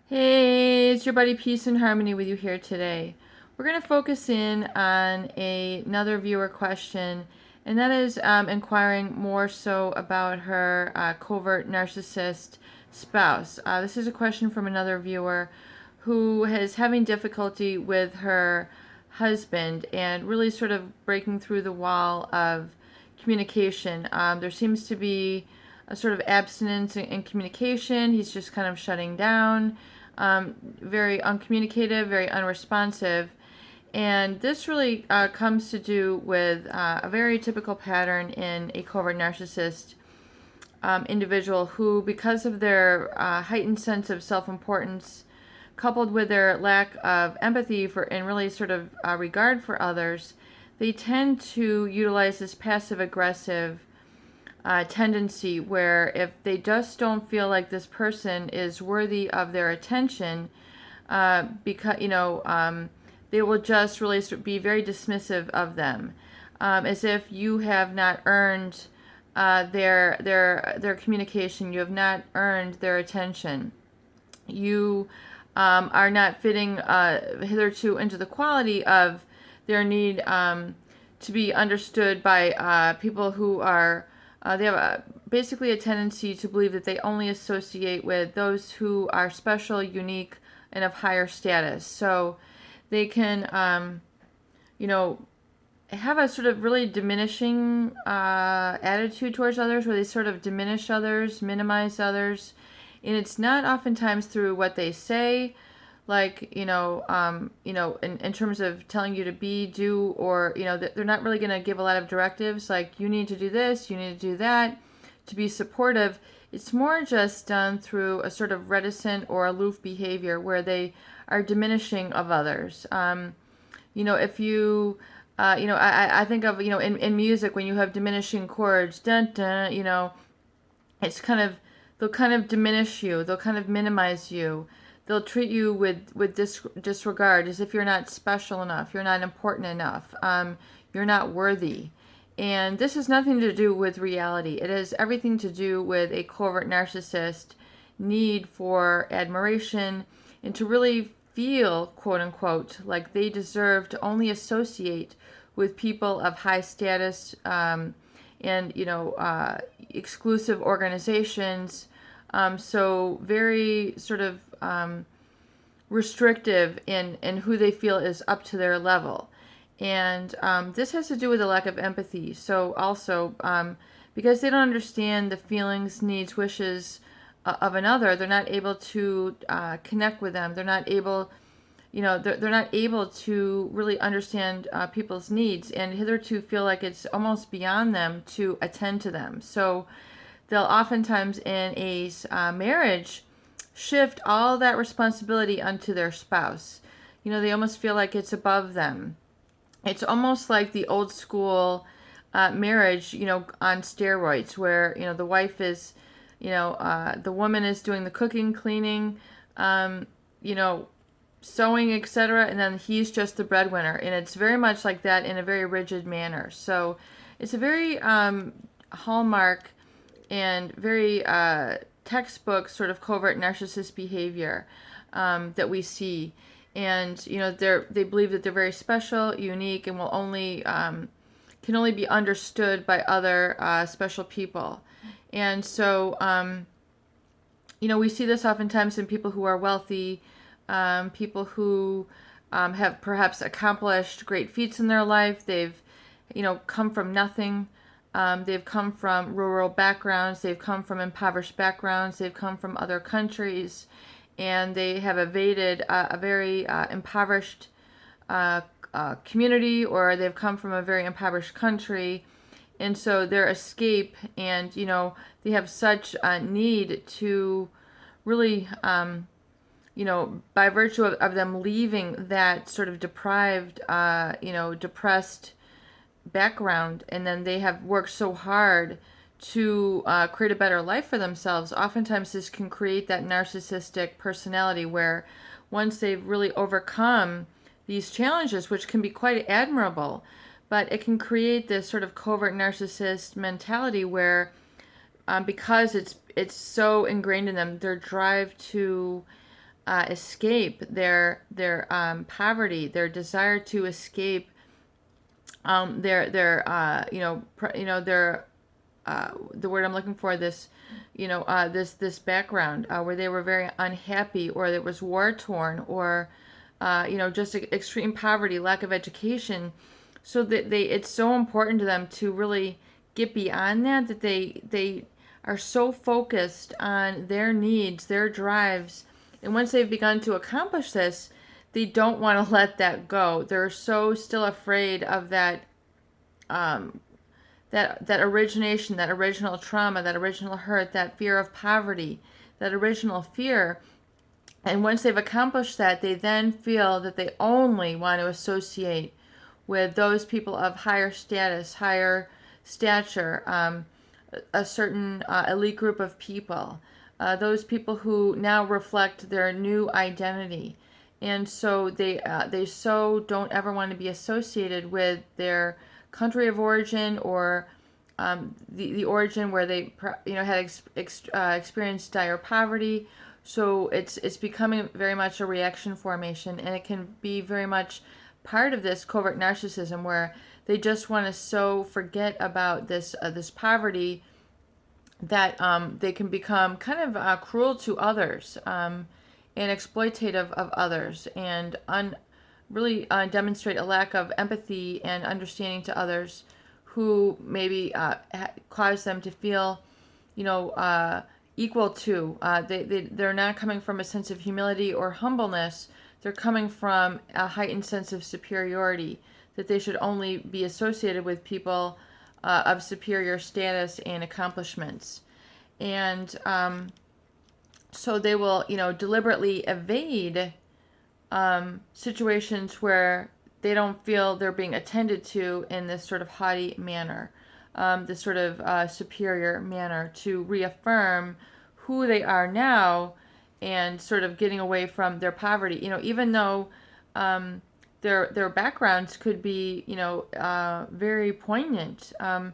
Hey, it's your buddy Peace and Harmony with you here today. We're going to focus in on another viewer question, and that is inquiring more so about her covert narcissist spouse. This is a question from another viewer who is having difficulty with her husband and really sort of breaking through the wall of communication. There seems to be a sort of abstinence in communication. He's just kind of shutting down, very uncommunicative, very unresponsive. And this really comes to do with a very typical pattern in a covert narcissist individual who, because of their heightened sense of self-importance, coupled with their lack of empathy for and really sort of regard for others, they tend to utilize this passive-aggressive tendency where if they just don't feel like this person is worthy of their attention, because they will just really be very dismissive of them, as if you have not earned their communication, you have not earned their attention, you are not fitting hitherto into the quality of their need to be understood by people who are they have basically a tendency to believe that they only associate with those who are special, unique, and of higher status. So they can, have a sort of really diminishing attitude towards others, where they sort of diminish others, minimize others, and it's not oftentimes through what they say, like in terms of telling you to be, do, or they're not really going to give a lot of directives like you need to do this, you need to do that to be supportive. It's more just done through a sort of reticent or aloof behavior where they are diminishing of others. If you I think of in music, when you have diminishing chords, dun dun, it's kind of, they'll kind of diminish you, they'll kind of minimize you, they'll treat you with disregard, as if you're not special enough, you're not important enough, you're not worthy. And this has nothing to do with reality. It has everything to do with a covert narcissist need for admiration and to really feel, quote unquote, like they deserve to only associate with people of high status, and exclusive organizations. So very sort of restrictive in who they feel is up to their level. And this has to do with a lack of empathy. So also, because they don't understand the feelings, needs, wishes of another, they're not able to connect with them. They're not able, they're not able to really understand people's needs, and hitherto feel like it's almost beyond them to attend to them. So they'll oftentimes in a marriage shift all that responsibility onto their spouse. They almost feel like it's above them. It's almost like the old school marriage, on steroids, where, the wife is, the woman is doing the cooking, cleaning, sewing, etc., and then he's just the breadwinner. And it's very much like that in a very rigid manner. So it's a very hallmark and very textbook sort of covert narcissist behavior that we see. And they believe that they're very special, unique, and will only can only be understood by other special people. And so we see this oftentimes in people who are wealthy, people who have perhaps accomplished great feats in their life. They've come from nothing. They've come from rural backgrounds. They've come from impoverished backgrounds. They've come from other countries, and they have evaded a very impoverished community, or they've come from a very impoverished country. And so their escape, and they have such a need to really, by virtue of them leaving that sort of deprived, depressed background, and then they have worked so hard to create a better life for themselves. Oftentimes this can create that narcissistic personality where once they've really overcome these challenges, which can be quite admirable, but it can create this sort of covert narcissist mentality where because it's so ingrained in them, their drive to escape their poverty, their desire to escape their their the word I'm looking for, this this background where they were very unhappy, or it was war torn, or just extreme poverty, lack of education. So that it's so important to them to really get beyond that, that they are so focused on their needs, their drives, and once they've begun to accomplish this, they don't want to let that go. They're so still afraid of that that origination, that original trauma, that original hurt, that fear of poverty, that original fear. And once they've accomplished that, they then feel that they only want to associate with those people of higher status, higher stature, a certain elite group of people, those people who now reflect their new identity. And so they so don't ever want to be associated with their country of origin, or the origin where they had experienced dire poverty. So it's becoming very much a reaction formation, and it can be very much part of this covert narcissism, where they just want to so forget about this poverty that they can become kind of cruel to others, and exploitative of others, and really demonstrate a lack of empathy and understanding to others, who maybe cause them to feel, equal to. They're not coming from a sense of humility or humbleness. They're coming from a heightened sense of superiority, that they should only be associated with people of superior status and accomplishments. And so they will, deliberately evade situations where they don't feel they're being attended to in this sort of haughty manner, this sort of superior manner, to reaffirm who they are now, and sort of getting away from their poverty. Even though their backgrounds could be, very poignant, and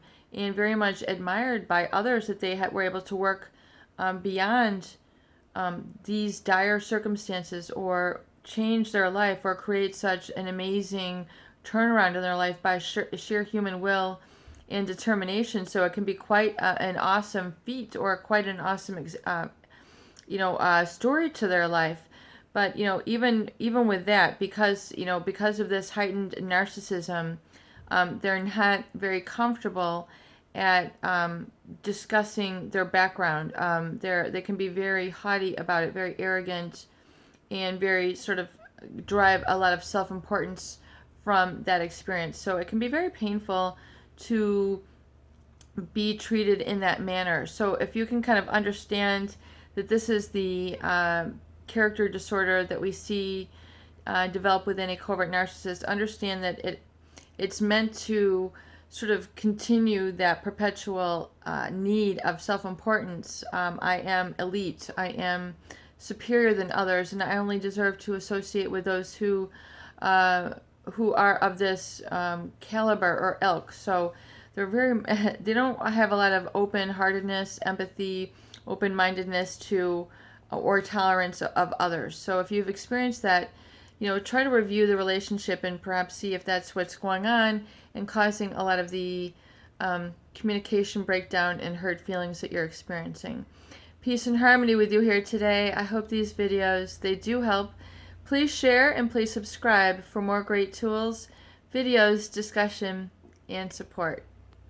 very much admired by others, that they were able to work beyond these dire circumstances, or change their life, or create such an amazing turnaround in their life by sheer human will and determination. So it can be quite an awesome feat, or quite an awesome story to their life. But even with that, because of this heightened narcissism, they're not very comfortable at discussing their background. They can be very haughty about it, very arrogant, and very sort of derive a lot of self-importance from that experience. So it can be very painful to be treated in that manner. So if you can kind of understand that this is the character disorder that we see develop within a covert narcissist, understand that it's meant to sort of continue that perpetual need of self-importance. I am elite. I am superior than others, and I only deserve to associate with those who are of this caliber or ilk. So they don't have a lot of open-heartedness, empathy, open-mindedness to or tolerance of others. So if you've experienced that, try to review the relationship and perhaps see if that's what's going on and causing a lot of the communication breakdown and hurt feelings that you're experiencing. Peace and harmony with you here today. I hope these videos, they do help. Please share and please subscribe for more great tools, videos, discussion, and support.